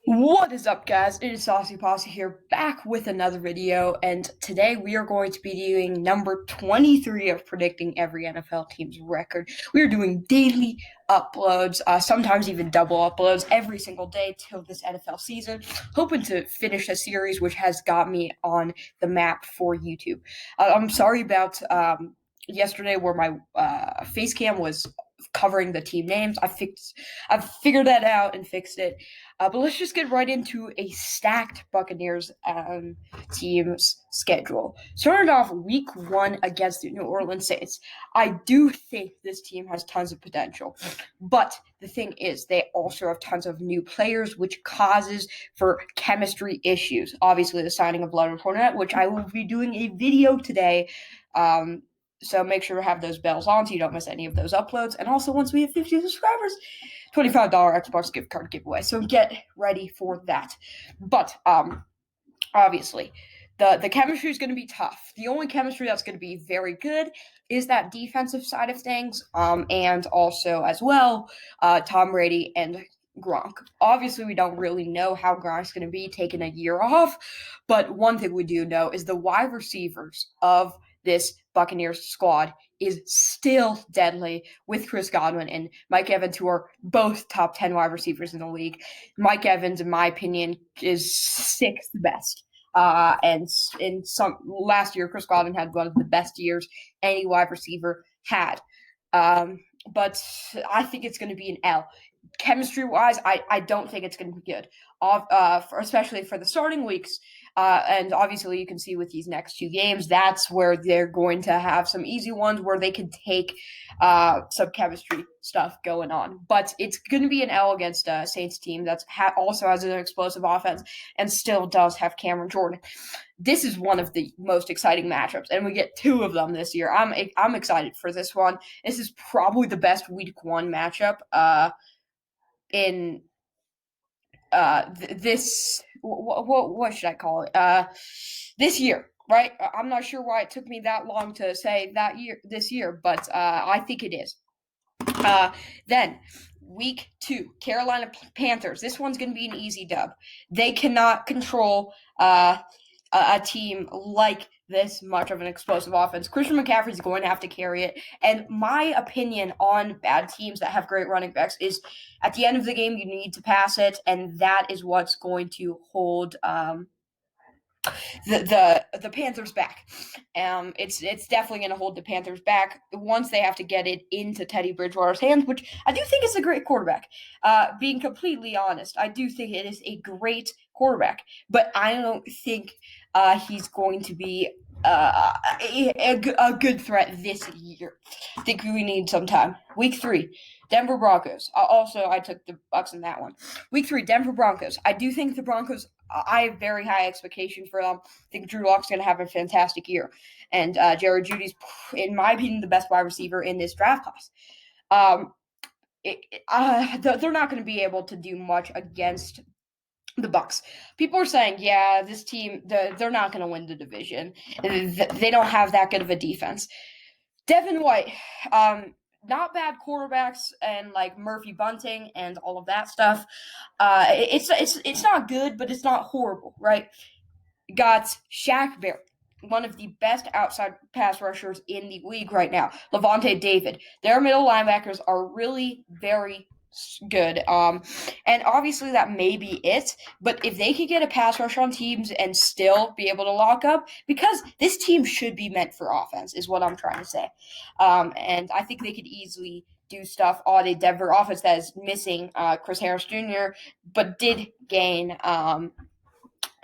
What is up, guys? It is Saucy Posse here, back with another video, and today we are going to be doing number 23 of predicting every NFL team's record. We are doing daily uploads, sometimes even double uploads every single day till this NFL season, hoping to finish a series which has got me on the map for YouTube. I'm sorry about yesterday where my face cam was covering the team names. I've figured that out and fixed it. But let's just get right into a stacked Buccaneers team's schedule. Starting off week 1 against the New Orleans Saints. I do think this team has tons of potential. But the thing is, they also have tons of new players, which causes for chemistry issues. Obviously, the signing of Leonard Fournette, which I will be doing a video today. So make sure to have those bells on so you don't miss any of those uploads. And also, once we have 50 subscribers, $25 Xbox gift card giveaway. So get ready for that. But obviously, the chemistry is going to be tough. The only chemistry that's going to be very good is that defensive side of things, and also as well, Tom Brady and Gronk. Obviously, we don't really know how Gronk's going to be taking a year off, but one thing we do know is the wide receivers of this Buccaneers squad is still deadly with Chris Godwin and Mike Evans, who are both top 10 wide receivers in the league. Mike Evans, in my opinion, is sixth best. And in some last year, Chris Godwin had one of the best years any wide receiver had. But I think it's going to be an L. Chemistry-wise, I don't think it's going to be good, especially for the starting weeks. And obviously, you can see with these next 2 games, that's where they're going to have some easy ones where they can take some chemistry stuff going on. But it's going to be an L against a Saints team that also has an explosive offense and still does have Cameron Jordan. This is one of the most exciting matchups, and we get 2 of them this year. I'm excited for this one. This is probably the best Week 1 matchup in this what should I call it? This year, right? I'm not sure why it took me that long to say this year, but I think it is. Then week 2, Carolina Panthers. This one's going to be an easy dub. They cannot control a team like this much of an explosive offense. Christian McCaffrey's going to have to carry it. And my opinion on bad teams that have great running backs is at the end of the game, you need to pass it, and that is what's going to hold the Panthers back. It's definitely going to hold the Panthers back once they have to get it into Teddy Bridgewater's hands, which I do think is a great quarterback. Being completely honest, I do think it is a great quarterback, but I don't think he's going to be a good threat this year. I think we need some time. Week 3, Denver Broncos. Also, I took the Bucs in that one. Week 3, Denver Broncos. I do think the Broncos, I have very high expectations for them. I think Drew Lock's going to have a fantastic year. And Jerry Jeudy's, in my opinion, the best wide receiver in this draft class. They're not going to be able to do much against the Bucs. People are saying, yeah, this team, they're not going to win the division. They don't have that good of a defense. Devin White, not bad quarterbacks, and like Murphy Bunting and all of that stuff. It's not good, but it's not horrible, right? Got Shaq Barrett, one of the best outside pass rushers in the league right now. Levante David. Their middle linebackers are really very good. And obviously that may be it, but if they could get a pass rush on teams and still be able to lock up, because this team should be meant for offense, is what I'm trying to say. And I think they could easily do stuff on a Denver offense that is missing Chris Harris Jr., but did gain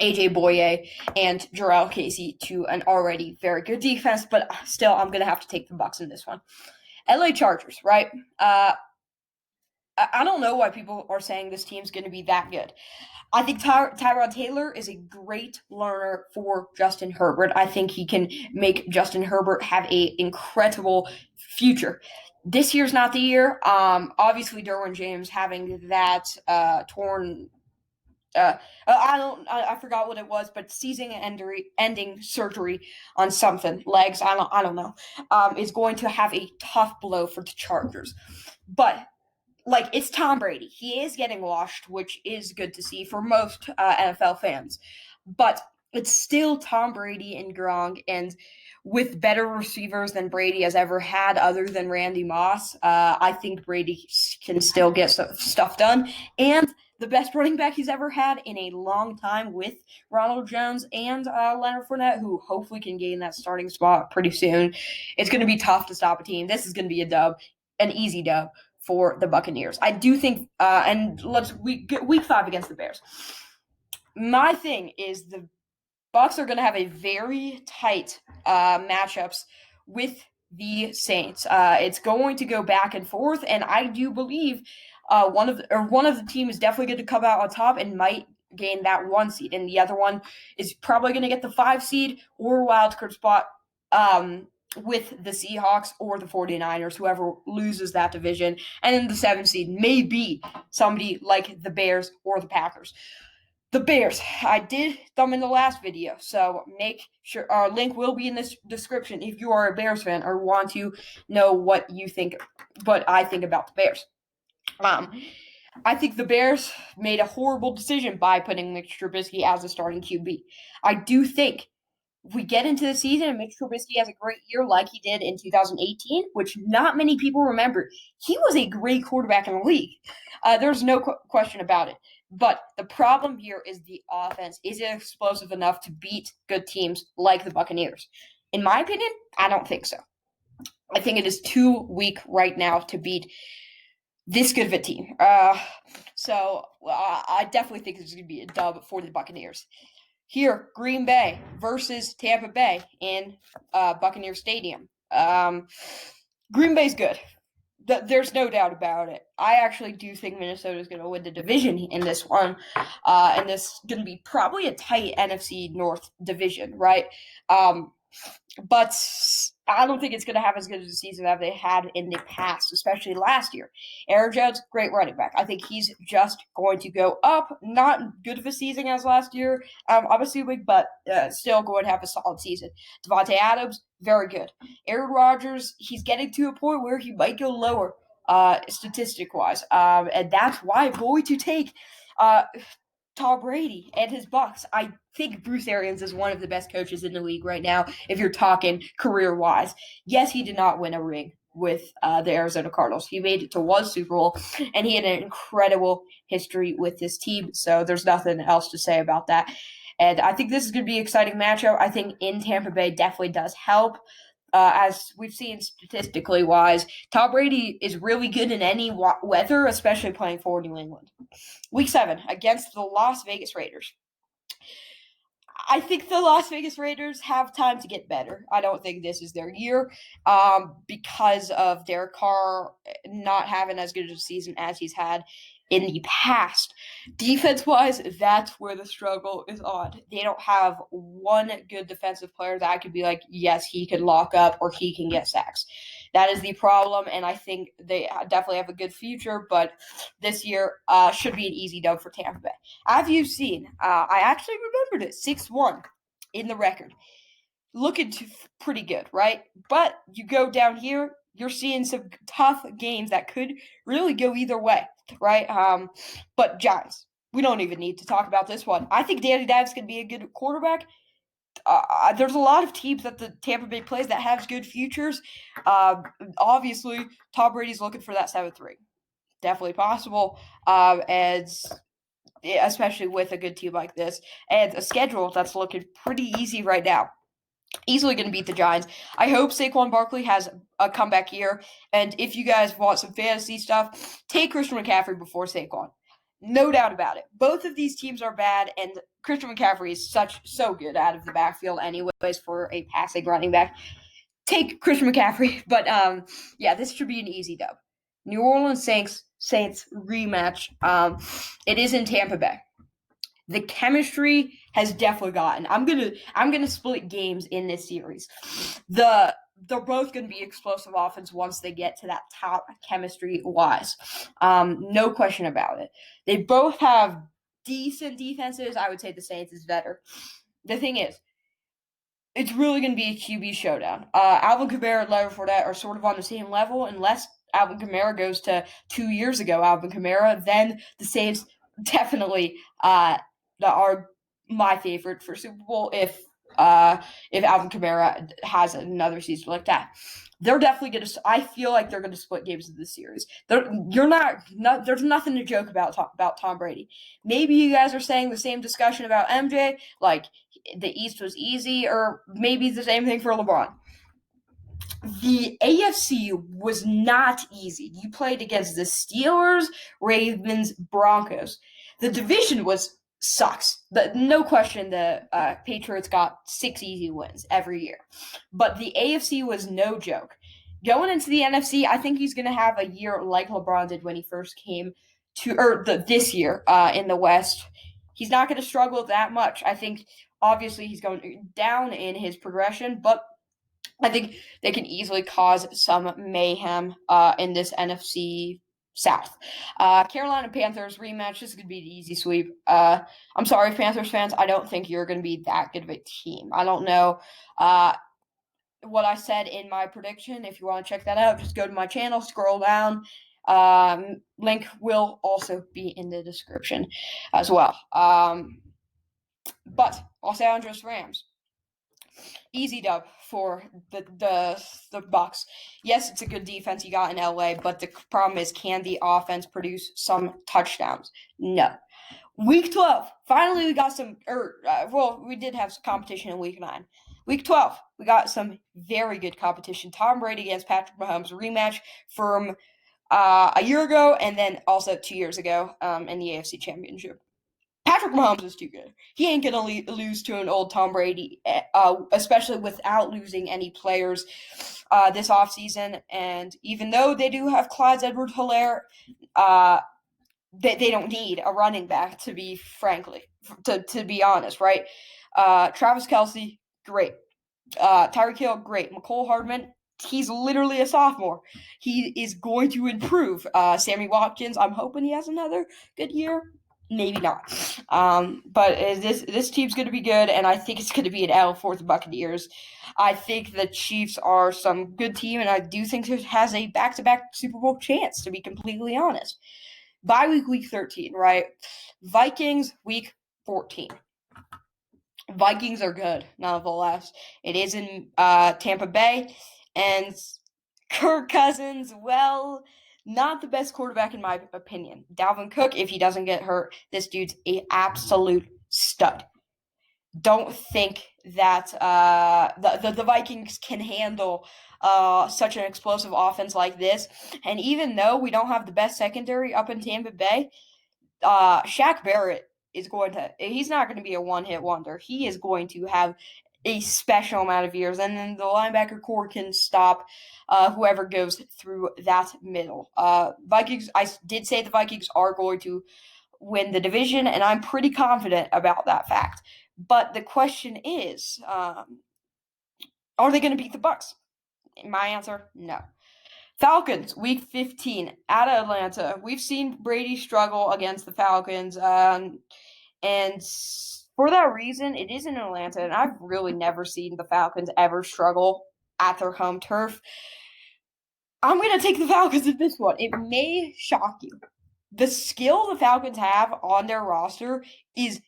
AJ Boye and Jarrell Casey to an already very good defense, but still I'm going to have to take the Bucs in this one. LA Chargers, right? I don't know why people are saying this team's going to be that good. I think Tyrod Taylor is a great learner for Justin Herbert. I think he can make Justin Herbert have an incredible future. This year's not the year. Obviously, Derwin James having that torn. I forgot what it was, but season-ending surgery on something, legs. I don't know. Is going to have a tough blow for the Chargers, but like, it's Tom Brady. He is getting washed, which is good to see for most NFL fans. But it's still Tom Brady and Gronk, and with better receivers than Brady has ever had, other than Randy Moss, I think Brady can still get stuff done. And the best running back he's ever had in a long time with Ronald Jones and Leonard Fournette, who hopefully can gain that starting spot pretty soon. It's going to be tough to stop a team. This is going to be a dub, an easy dub for the Buccaneers. I do think, and let's week 5 against the Bears. My thing is the Bucs are going to have a very tight matchups with the Saints. It's going to go back and forth, and I do believe one of the team is definitely going to come out on top and might gain that 1 seed, and the other one is probably going to get the 5 seed or wild card spot. With the Seahawks or the 49ers, whoever loses that division. And then the 7th seed may be somebody like the Bears or the Packers. The Bears, I did them in the last video, so make sure our link will be in this description if you are a Bears fan or want to know what I think about the Bears. I think the Bears made a horrible decision by putting Mitch Trubisky as a starting QB. I do think if we get into the season and Mitch Trubisky has a great year like he did in 2018, which not many people remember, he was a great quarterback in the league. There's no question about it. But the problem here is the offense. Is it explosive enough to beat good teams like the Buccaneers? In my opinion, I don't think so. I think it is too weak right now to beat this good of a team. So I definitely think this is going to be a dub for the Buccaneers. Here, Green Bay versus Tampa Bay in Buccaneer Stadium. Green Bay's good. There's no doubt about it. I actually do think Minnesota is going to win the division in this one. And this is going to be probably a tight NFC North division, right? But I don't think it's going to have as good of a season as they had in the past, especially last year. Aaron Jones, great running back. I think he's just going to go up. Not good of a season as last year, I'm assuming, but still going to have a solid season. Devontae Adams, very good. Aaron Rodgers, he's getting to a point where he might go lower statistic-wise. And that's why I'm going to take Tom Brady and his Bucs. I think Bruce Arians is one of the best coaches in the league right now, if you're talking career-wise. Yes, he did not win a ring with the Arizona Cardinals. He made it to one Super Bowl, and he had an incredible history with this team, so there's nothing else to say about that. And I think this is going to be an exciting matchup. I think in Tampa Bay definitely does help. As we've seen statistically wise, Tom Brady is really good in any weather, especially playing for New England. Week 7 against the Las Vegas Raiders. I think the Las Vegas Raiders have time to get better. I don't think this is their year because of Derek Carr not having as good of a season as he's had in the past. Defense-wise, that's where the struggle is on. They don't have one good defensive player that I could be like, yes, he can lock up or he can get sacks. That is the problem, and I think they definitely have a good future, but this year should be an easy dub for Tampa Bay. As you've seen, I actually remembered it, 6-1 in the record. Looking pretty good, right? But you go down here, you're seeing some tough games that could really go either way, right? But Giants, we don't even need to talk about this one. I think Danny Dimes can be a good quarterback. There's a lot of teams that the Tampa Bay plays that have good futures. Obviously, Tom Brady's looking for that 7-3. Definitely possible, and especially with a good team like this and a schedule that's looking pretty easy right now. Easily going to beat the Giants. I hope Saquon Barkley has a comeback year, and if you guys want some fantasy stuff, take Christian McCaffrey before Saquon. No doubt about it. Both of these teams are bad, and Christian McCaffrey is so good out of the backfield anyways for a passing running back. Take Christian McCaffrey, but yeah, this should be an easy dub. New Orleans Saints rematch. It is in Tampa Bay. The chemistry has definitely gotten. I'm gonna split games in this series. They're both gonna be explosive offense once they get to that top chemistry wise. No question about it. They both have decent defenses. I would say the Saints is better. The thing is, it's really going to be a QB showdown. Alvin Kamara and Leonard Fournette are sort of on the same level, unless Alvin Kamara goes to 2 years ago, Alvin Kamara, then the Saints definitely are my favorite for Super Bowl if Alvin Kamara has another season like that. They're definitely going to. I feel like they're going to split games in this series. You're not. There's nothing to joke about Tom Brady. Maybe you guys are saying the same discussion about MJ, like the East was easy, or maybe the same thing for LeBron. The AFC was not easy. You played against the Steelers, Ravens, Broncos. The division sucks. No question, the Patriots got 6 easy wins every year. But the AFC was no joke. Going into the NFC, I think he's going to have a year like LeBron did when he first came this year in the West. He's not going to struggle that much. I think, obviously, he's going down in his progression, but I think they can easily cause some mayhem in this NFC South. Carolina Panthers rematch. This is going to be an easy sweep. I'm sorry, Panthers fans. I don't think you're going to be that good of a team. I don't know what I said in my prediction. If you want to check that out, just go to my channel, scroll down. Link will also be in the description as well. But Los Angeles Rams. Easy dub for the Bucs. Yes, it's a good defense you got in LA, but the problem is, can the offense produce some touchdowns? No. Week 12, finally we got some. We did have some competition in Week 9. Week 12, we got some very good competition. Tom Brady against Patrick Mahomes, rematch from a year ago, and then also 2 years ago in the AFC Championship. Patrick Mahomes is too good. He ain't going to lose to an old Tom Brady, especially without losing any players this offseason. And even though they do have Clyde Edwards-Helaire, they don't need a running back, to be honest, right? Travis Kelce, great. Tyreek Hill, great. McCole Hardman, he's literally a sophomore. He is going to improve. Sammy Watkins, I'm hoping he has another good year. Maybe not. But this team's going to be good, and I think it's going to be an L for the Buccaneers. I think the Chiefs are some good team, and I do think it has a back-to-back Super Bowl chance, to be completely honest. Bye week 13, right? Vikings, week 14. Vikings are good, nonetheless. It is in Tampa Bay, and Kirk Cousins, well, not the best quarterback in my opinion. Dalvin Cook, if he doesn't get hurt, this dude's an absolute stud. Don't think that the Vikings can handle such an explosive offense like this. And even though we don't have the best secondary up in Tampa Bay, Shaq Barrett he's not going to be a one-hit wonder. He is going to have a special amount of years, and then the linebacker core can stop whoever goes through that middle. Vikings, I did say the Vikings are going to win the division, and I'm pretty confident about that fact. But the question is, are they going to beat the Bucs? My answer, no. Falcons, week 15, at Atlanta. We've seen Brady struggle against the Falcons, and for that reason, it is in Atlanta, and I've really never seen the Falcons ever struggle at their home turf. I'm going to take the Falcons in this one. It may shock you. The skill the Falcons have on their roster is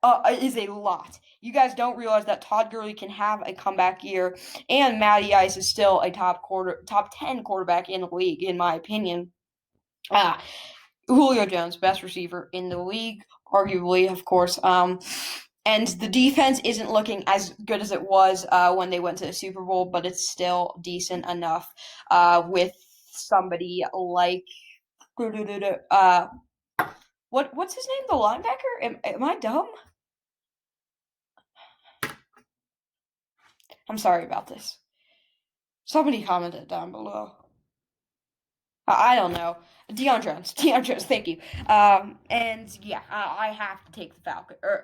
a lot. You guys don't realize that Todd Gurley can have a comeback year, and Matty Ice is still a top 10 quarterback in the league, in my opinion. Julio Jones, best receiver in the league, arguably, of course. And the defense isn't looking as good as it was when they went to the Super Bowl, but it's still decent enough with somebody like what's his name, the linebacker? Am I dumb? I'm sorry about this. Somebody commented down below. I don't know. Deion Jones, thank you. And yeah, I have to take the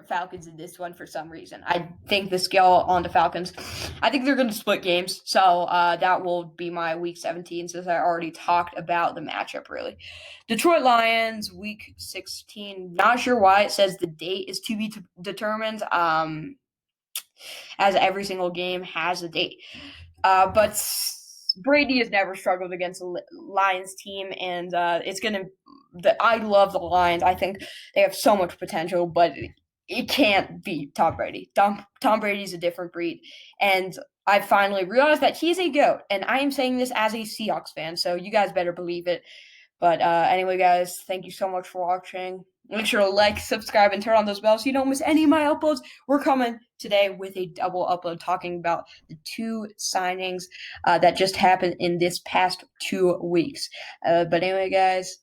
Falcons in this one for some reason. I think the skill on the Falcons, I think they're going to split games. So that will be my week 17, since I already talked about the matchup, really. Detroit Lions, week 16. Not sure why it says the date is to be determined, as every single game has a date. But Brady has never struggled against a Lions team, and it's gonna. I love the Lions. I think they have so much potential, but it can't beat Tom Brady. Tom Brady's a different breed, and I finally realized that he's a goat. And I am saying this as a Seahawks fan, so you guys better believe it. But anyway, guys, thank you so much for watching. Make sure to like, subscribe, and turn on those bells so you don't miss any of my uploads. We're coming today with a double upload talking about the 2 signings that just happened in this past 2 weeks. But anyway, guys,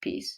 peace.